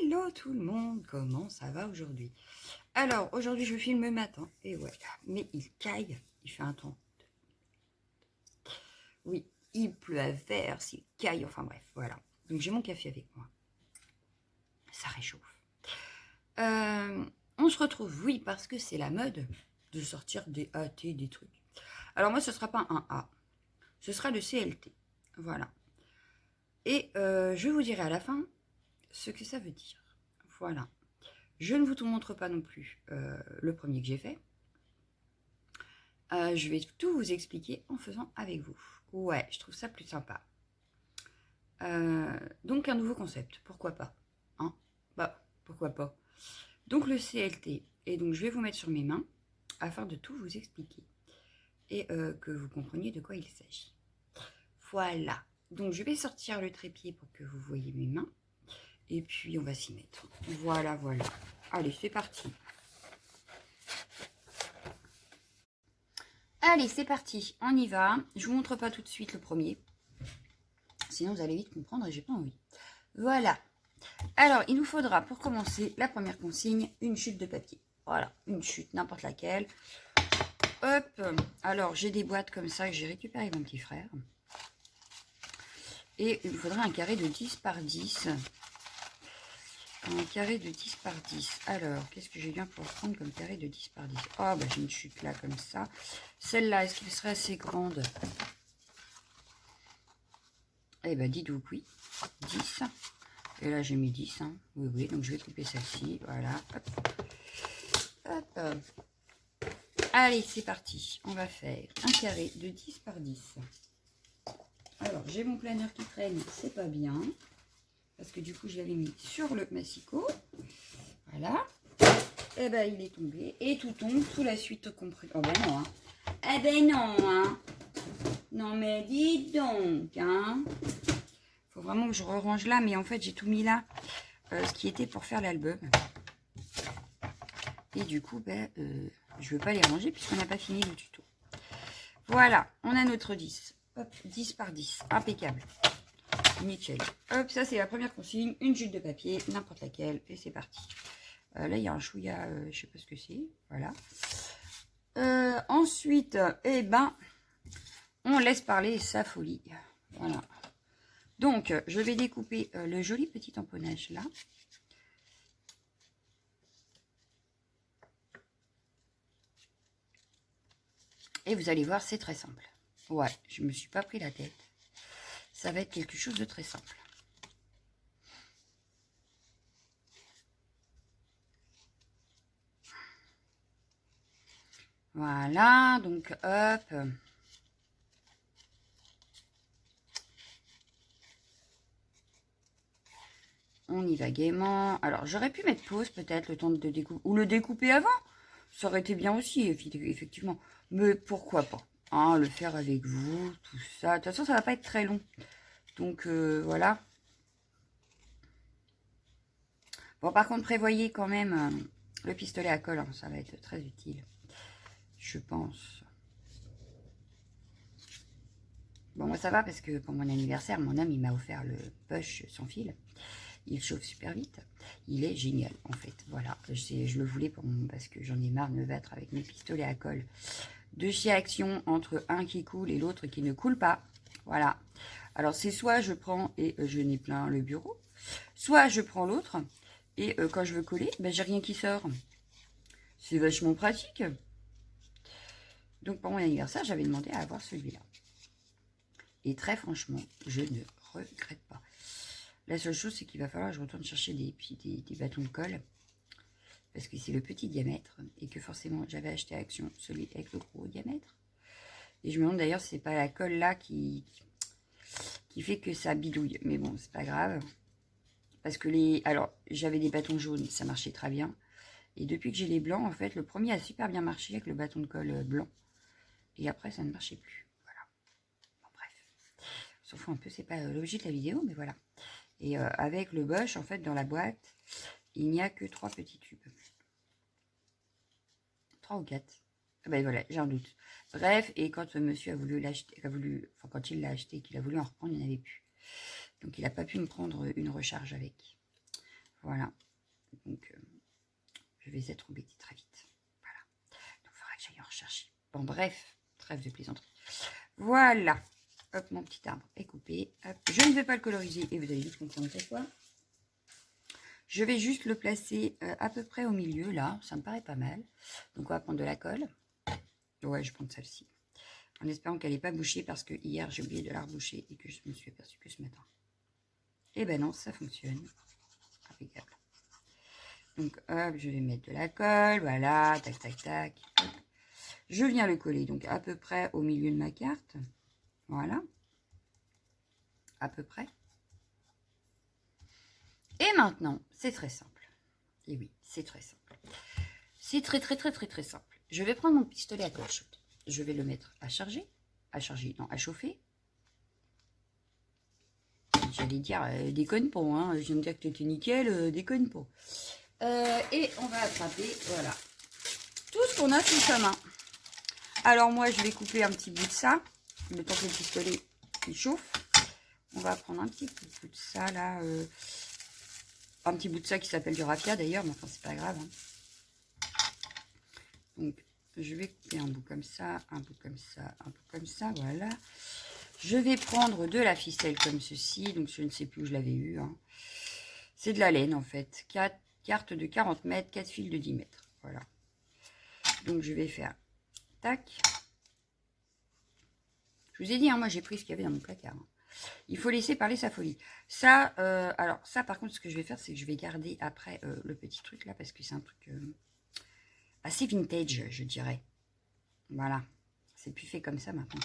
Hello tout le monde, comment ça va aujourd'hui? Alors, aujourd'hui je filme le matin, et ouais, mais il caille, il fait un temps. Oui, il pleut à verse, il caille, enfin bref, voilà. Donc j'ai mon café avec moi, ça réchauffe. On se retrouve, oui, parce que c'est la mode de sortir des AT, des trucs. Alors moi, ce sera pas un A, ce sera le CLT, voilà. Et je vous dirai à la fin ce que ça veut dire, voilà. Je ne vous montre pas non plus le premier que j'ai fait. Je vais tout vous expliquer en faisant avec vous. Ouais, je trouve ça plus sympa. Donc un nouveau concept, pourquoi pas, hein? Bah, pourquoi pas. Donc le CLT, et donc je vais vous mettre sur mes mains afin de tout vous expliquer et que vous compreniez de quoi il s'agit. Voilà, donc je vais sortir le trépied pour que vous voyez mes mains et puis on va s'y mettre. Voilà, voilà. Allez, c'est parti. Allez, c'est parti, on y va. Je vous montre pas tout de suite le premier. Sinon, vous allez vite comprendre et j'ai pas envie. Voilà. Alors, il nous faudra, pour commencer, la première consigne, une chute de papier. Voilà, une chute, n'importe laquelle. Hop. Alors, j'ai des boîtes comme ça que j'ai récupérées avec mon petit frère. Et il me faudra un carré de 10 par 10. Un carré de 10 par 10. Alors, qu'est-ce que j'ai bien pour prendre comme carré de 10 par 10? Oh, bah j'ai une chute là, comme ça. Celle-là, est-ce qu'elle serait assez grande? Eh ben, dites-vous que oui. 10. Et là, j'ai mis 10. Hein. Oui, oui, donc je vais couper celle-ci. Voilà. Hop. Hop. Allez, c'est parti. On va faire un carré de 10 par 10. Alors, j'ai mon planeur qui traîne. C'est pas bien. Parce que du coup, je l'avais mis sur le massicot. Voilà. Et ben, il est tombé. Et tout tombe sous la suite comprise. Oh ben non, hein. Eh ben non, hein. Non, mais dis donc, hein. Faut vraiment que je range là. Mais en fait, j'ai tout mis là. Ce qui était pour faire l'album. Et du coup, ben, je ne veux pas les ranger puisqu'on n'a pas fini le tuto. Voilà, on a notre 10. Hop, 10 par 10. Impeccable. Nickel. Hop, ça c'est la première consigne. Une chute de papier, n'importe laquelle. Et c'est parti. Là, il y a un chouïa, je sais pas ce que c'est. Voilà. Ensuite, eh ben, on laisse parler sa folie. Voilà. Donc, je vais découper le joli petit tamponnage là. Et vous allez voir, c'est très simple. Ouais, je ne me suis pas pris la tête. Ça va être quelque chose de très simple. Voilà, donc hop. On y va gaiement. Alors, j'aurais pu mettre pause peut-être, le temps de découper. Ou le découper avant. Ça aurait été bien aussi, effectivement. Mais pourquoi pas, hein, le faire avec vous, tout ça. De toute façon, ça va pas être très long. Donc, voilà. Bon, par contre, prévoyez quand même le pistolet à colle. Hein, ça va être très utile. Je pense. Bon, moi, ça va parce que pour mon anniversaire, mon homme, il m'a offert le push sans fil. Il chauffe super vite. Il est génial, en fait. Voilà, je le voulais parce que j'en ai marre de me battre avec mes pistolets à colle de chez Action entre un qui coule et l'autre qui ne coule pas. Voilà. Alors, c'est soit je prends et je n'ai plein le bureau, soit je prends l'autre et quand je veux coller, ben, j'ai rien qui sort. C'est vachement pratique. Donc, pour mon anniversaire, j'avais demandé à avoir celui-là. Et très franchement, je ne regrette pas. La seule chose, c'est qu'il va falloir que je retourne chercher des bâtons de colle. Parce que c'est le petit diamètre. Et que forcément, j'avais acheté à Action celui avec le gros diamètre. Et je me demande d'ailleurs si c'est pas la colle là qui fait que ça bidouille. Mais bon, c'est pas grave. Parce que alors, j'avais des bâtons jaunes, ça marchait très bien. Et depuis que j'ai les blancs, en fait, le premier a super bien marché avec le bâton de colle blanc. Et après, ça ne marchait plus. Voilà. Bon, bref. On s'en fout un peu, c'est pas l'objet de la vidéo, mais voilà. Et avec le Bosch, en fait, dans la boîte, il n'y a que 3 petits tubes. 3 ou 4. Ah ben voilà, j'ai un doute. Bref, et quand monsieur a voulu l'acheter, quand il l'a acheté, qu'il a voulu en reprendre, il n'y en avait plus. Donc il n'a pas pu me prendre une recharge avec. Voilà. Donc, je vais être embêtée très vite. Voilà. Donc, il faudra que j'aille en rechercher. Bon, bref, trêve de plaisanterie. Voilà. Hop, mon petit arbre est coupé. Hop. Je ne vais pas le coloriser et vous allez vite comprendre pourquoi. Je vais juste le placer à peu près au milieu, là. Ça me paraît pas mal. Donc, on va prendre de la colle. Ouais, je vais prendre celle-ci. En espérant qu'elle n'est pas bouchée parce que hier, j'ai oublié de la reboucher et que je me suis aperçue que ce matin. Eh ben non, ça fonctionne. Impeccable. Donc, hop, je vais mettre de la colle. Voilà, tac, tac, tac. Hop. Je viens le coller, donc à peu près au milieu de ma carte. Voilà. À peu près. Et maintenant, c'est très simple. Et oui, c'est très simple. C'est très, très, très, très, très simple. Je vais prendre mon pistolet à colle chaude. Je vais le mettre à charger. Non, à chauffer. J'allais dire, déconne pas, hein. Je viens de dire que tu étais nickel, déconne pas. Et on va attraper, voilà, tout ce qu'on a sous sa main. Alors moi, je vais couper un petit bout de ça. Le temps que le pistolet, il chauffe. On va prendre un petit bout de ça, là. Un petit bout de ça qui s'appelle du raffia, d'ailleurs, mais enfin, c'est pas grave. Hein. Donc, je vais couper un bout comme ça, un bout comme ça, un bout comme ça, voilà. Je vais prendre de la ficelle comme ceci, donc je ne sais plus où je l'avais eu. Hein. C'est de la laine, en fait. 4 cartes de 40 mètres, 4 fils de 10 mètres, voilà. Donc, je vais faire tac. Je vous ai dit, hein, moi, j'ai pris ce qu'il y avait dans mon placard. Hein. Il faut laisser parler sa folie. Ça, alors ça, par contre, ce que je vais faire, c'est que je vais garder après le petit truc là, parce que c'est un truc assez vintage, je dirais. Voilà. C'est plus fait comme ça maintenant.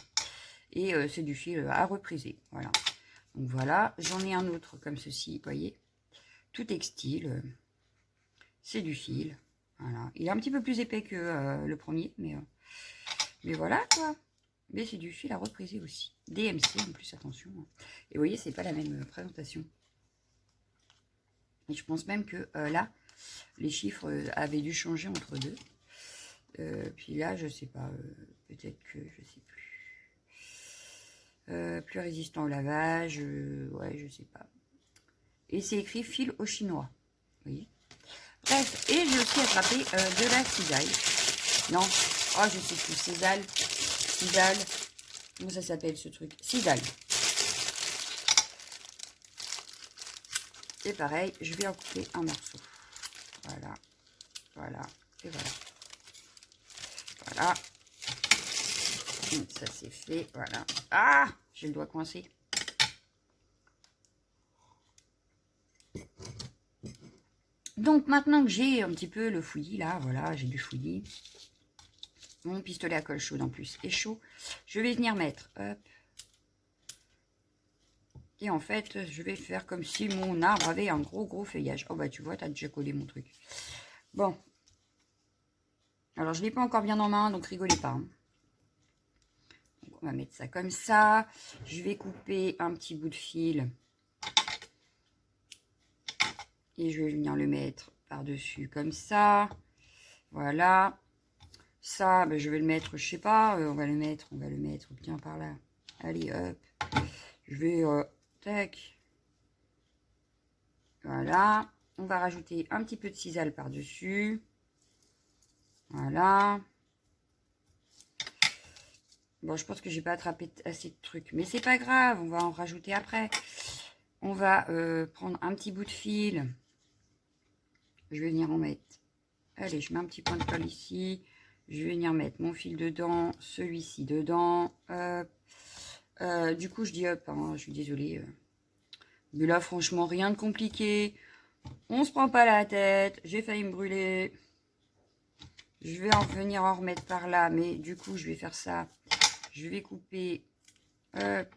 Et c'est du fil à repriser. Voilà. Donc voilà. J'en ai un autre comme ceci, vous voyez. Tout textile. C'est du fil. Voilà. Il est un petit peu plus épais que le premier, mais voilà quoi. Mais c'est du fil à repriser aussi. DMC en plus, attention. Et vous voyez, c'est pas la même présentation. Et je pense même que là, les chiffres avaient dû changer entre deux. Puis là, je sais pas. Peut-être que, je sais plus. Plus résistant au lavage. Ouais, je sais pas. Et c'est écrit fil au chinois. Vous voyez. Bref, et j'ai aussi attrapé de la cisaille. Non, oh, je sais plus. Cisale. Comment ça s'appelle ce truc? Cisale. Et pareil, je vais en couper un morceau. Voilà. Voilà. Et voilà. Voilà. Ça c'est fait. Voilà. Ah! J'ai le doigt coincé. Donc maintenant que j'ai un petit peu le fouillis là, voilà, j'ai du fouillis. Mon pistolet à colle chaude en plus est chaud. Je vais venir mettre, hop. Et en fait, je vais faire comme si mon arbre avait un gros feuillage. Oh bah tu vois, t'as déjà collé mon truc. Bon. Alors je ne l'ai pas encore bien en main, donc rigolez pas. Hein. Donc, on va mettre ça comme ça. Je vais couper un petit bout de fil. Et je vais venir le mettre par-dessus comme ça. Voilà. Ça, ben, je vais le mettre, je sais pas, on va le mettre bien par là. Allez, hop. Je vais, tac. Voilà. On va rajouter un petit peu de cisale par-dessus. Voilà. Bon, je pense que j'ai pas attrapé assez de trucs. Mais c'est pas grave, on va en rajouter après. On va prendre un petit bout de fil. Je vais venir en mettre. Allez, je mets un petit point de colle ici. Je vais venir mettre mon fil dedans, celui-ci dedans. Hop. Du coup, je dis hop, hein, je suis désolée. Mais là, franchement, rien de compliqué. On se prend pas la tête. J'ai failli me brûler. Je vais en venir en remettre par là. Mais du coup, je vais faire ça. Je vais couper. Hop.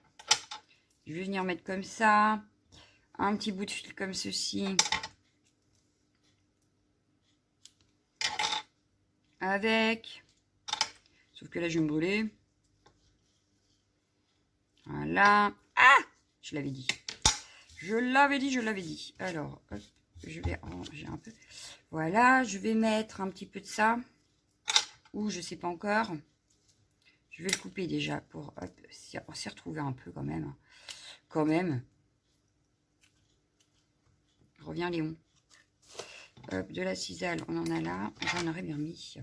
Je vais venir mettre comme ça. Un petit bout de fil comme ceci. Avec. Sauf que là, je vais me brûler. Voilà. Ah! Je l'avais dit. Je l'avais dit. Alors, hop, je vais ranger un peu. Voilà, je vais mettre un petit peu de ça. Ou je sais pas encore. Je vais le couper déjà pour s'y retrouver un peu quand même. Reviens Léon. Hop, de la cisale, on en a là. J'en aurais bien mis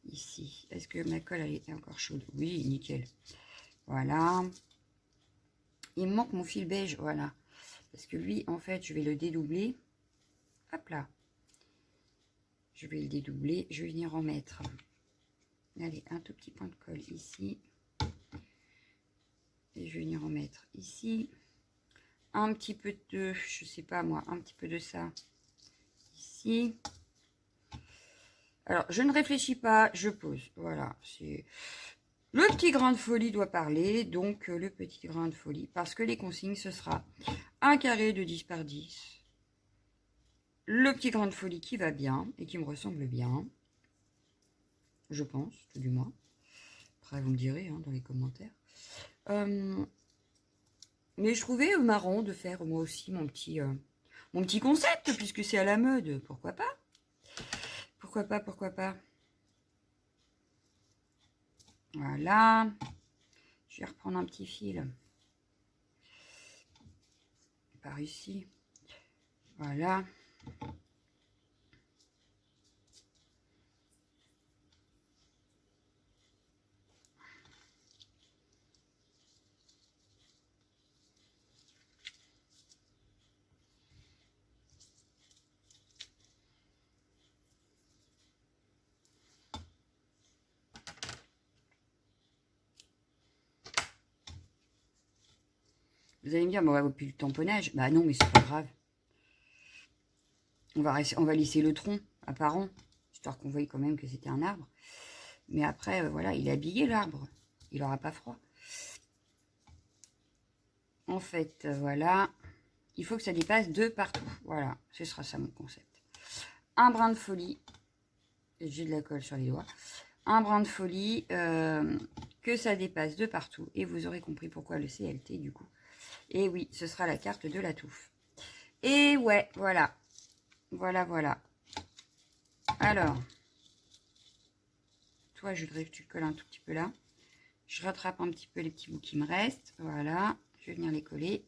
ici. Est-ce que ma colle elle est encore chaude? Oui, nickel. Voilà. Il me manque mon fil beige, voilà. Parce que lui, en fait, je vais le dédoubler. Hop là. Je vais le dédoubler. Je vais venir en mettre. Allez, un tout petit point de colle ici. Et je vais venir en mettre ici. Un petit peu de, je sais pas moi, un petit peu de ça ici. Alors, je ne réfléchis pas, je pose. Voilà, c'est... Le petit grain de folie doit parler, donc le petit grain de folie. Parce que les consignes, ce sera un carré de 10 par 10. Le petit grain de folie qui va bien et qui me ressemble bien. Je pense, tout du moins. Après, vous me direz hein, dans les commentaires. Mais je trouvais marrant de faire moi aussi mon petit concept, puisque c'est à la mode. Pourquoi pas? Pourquoi pas, pourquoi pas? Voilà. Je vais reprendre un petit fil. Par ici. Voilà. Vous allez me dire, bon, on va plus le tamponnage. Bah non, mais c'est pas grave. On va lisser le tronc apparent, histoire qu'on voie quand même que c'était un arbre. Mais après, voilà, il est habillé l'arbre. Il n'aura pas froid. En fait, voilà. Il faut que ça dépasse de partout. Voilà, ce sera ça mon concept. Un brin de folie. J'ai de la colle sur les doigts. Un brin de folie, que ça dépasse de partout. Et vous aurez compris pourquoi le CLT du coup. Et oui, ce sera la carte de la touffe. Et ouais, voilà. Voilà, voilà. Alors, toi, je voudrais que tu colles un tout petit peu là. Je rattrape un petit peu les petits bouts qui me restent. Voilà, je vais venir les coller.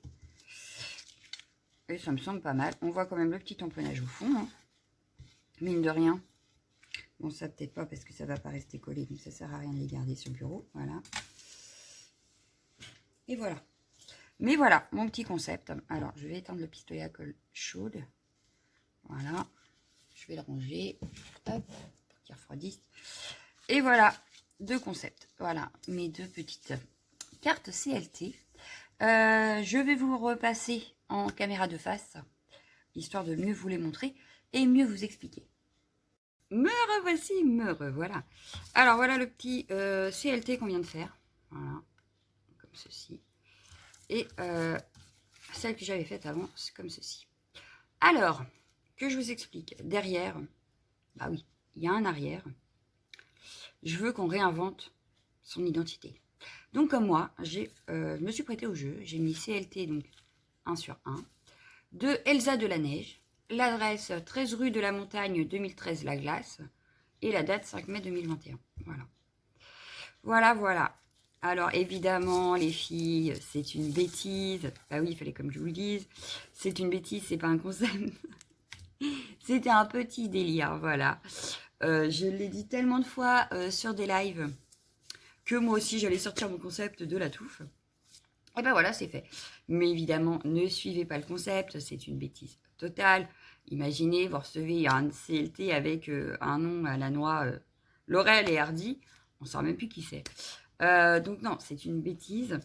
Et ça me semble pas mal. On voit quand même le petit tamponnage au fond. Hein. Mine de rien. Bon, ça peut-être pas parce que ça va pas rester collé. Donc ça sert à rien de les garder sur le bureau. Voilà. Et voilà. Mais voilà, mon petit concept. Alors, je vais éteindre le pistolet à colle chaude. Voilà. Je vais le ranger. Hop, pour qu'il refroidisse. Et voilà, deux concepts. Voilà, mes deux petites cartes CLT. Je vais vous repasser en caméra de face, histoire de mieux vous les montrer et mieux vous expliquer. Me revoici, me revoilà. Alors, voilà le petit CLT qu'on vient de faire. Voilà, comme ceci. Et celle que j'avais faite avant, c'est comme ceci. Alors, que je vous explique. Derrière, bah oui, il y a un arrière. Je veux qu'on réinvente son identité. Donc, comme moi, je me suis prêtée au jeu. J'ai mis CLT, donc 1 sur 1. De Elsa de la Neige. L'adresse 13 rue de la Montagne 2013 La Glace. Et la date 5 mai 2021. Voilà. Voilà, voilà. Alors, évidemment, les filles, c'est une bêtise. Bah oui, il fallait comme je vous le dise. C'est une bêtise, c'est pas un concept. C'était un petit délire, voilà. Je l'ai dit tellement de fois sur des lives que moi aussi, j'allais sortir mon concept de la touffe. Et ben voilà, c'est fait. Mais évidemment, ne suivez pas le concept, c'est une bêtise totale. Imaginez, vous recevez un CLT avec un nom à la noix Laurel et Hardy. On ne sait même plus qui c'est. Donc non, c'est une bêtise.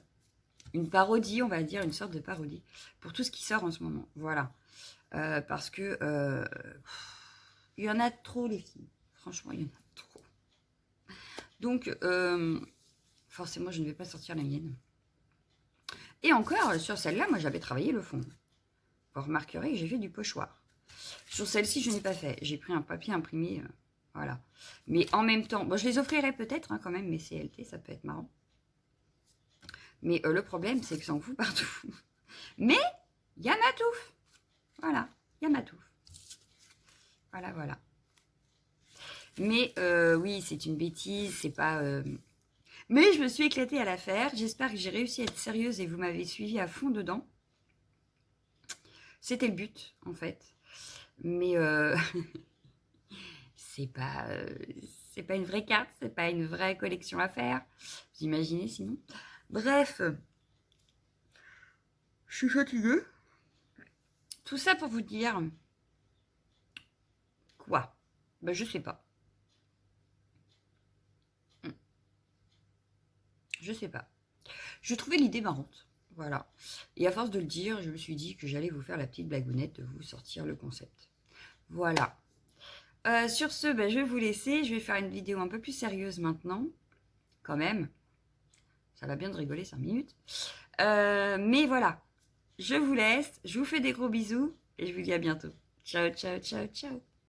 Une parodie, on va dire, une sorte de parodie. Pour tout ce qui sort en ce moment. Voilà. Parce que il y en a trop, les filles. Franchement, il y en a trop. Donc, forcément, je ne vais pas sortir la mienne. Et encore, sur celle-là, moi, j'avais travaillé le fond. Vous remarquerez que j'ai fait du pochoir. Sur celle-ci, je n'ai pas fait. J'ai pris un papier imprimé, voilà. Mais en même temps, bon, je les offrirai peut-être hein, quand même, mes CLT, ça peut être marrant. Mais le problème, c'est que ça en fout partout. Mais, il y a ma touffe. Voilà, il y a ma touffe. Voilà, voilà. Mais oui, c'est une bêtise, c'est pas... Mais je me suis éclatée à la faire. J'espère que j'ai réussi à être sérieuse et vous m'avez suivi à fond dedans. C'était le but, en fait. Mais c'est pas une vraie carte, c'est pas une vraie collection à faire. Vous imaginez sinon? Bref, je suis fatiguée. Tout ça pour vous dire quoi? Ben, je sais pas. Je sais pas. Je trouvais l'idée marrante. Voilà. Et à force de le dire, je me suis dit que j'allais vous faire la petite blagounette de vous sortir le concept. Voilà. Sur ce, ben, je vais vous laisser. Je vais faire une vidéo un peu plus sérieuse maintenant. Quand même. Ça va bien de rigoler 5 minutes. Mais voilà. Je vous laisse. Je vous fais des gros bisous. Et je vous dis à bientôt. Ciao, ciao, ciao, ciao.